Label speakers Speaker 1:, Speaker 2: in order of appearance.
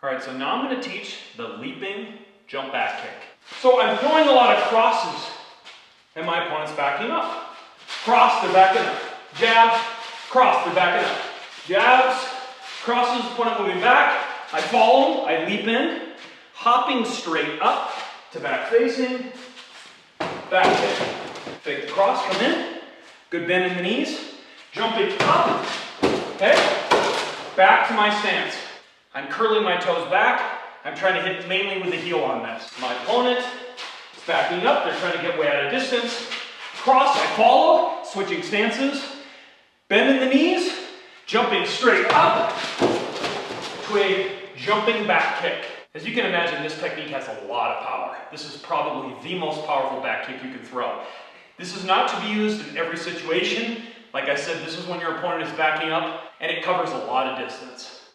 Speaker 1: All right, so now I'm going to teach the leaping jump back kick. So I'm throwing a lot of crosses, and my opponent's backing up. Cross, they're backing up. Jab, cross, they're backing up. Jabs, crosses, opponent moving back. I follow, I leap in, hopping straight up to back facing, back kick. Big cross, come in, good bend in the knees, jumping up, okay? Back to my stance. I'm curling my toes back. I'm trying to hit mainly with the heel on this. My opponent is backing up, they're trying to get way out of distance. Cross, I follow, switching stances, bend in the knees, jumping straight up to a jumping back kick. As you can imagine, this technique has a lot of power. This is probably the most powerful back kick you can throw. This is not to be used in every situation. Like I said, this is when your opponent is backing up, and it covers a lot of distance.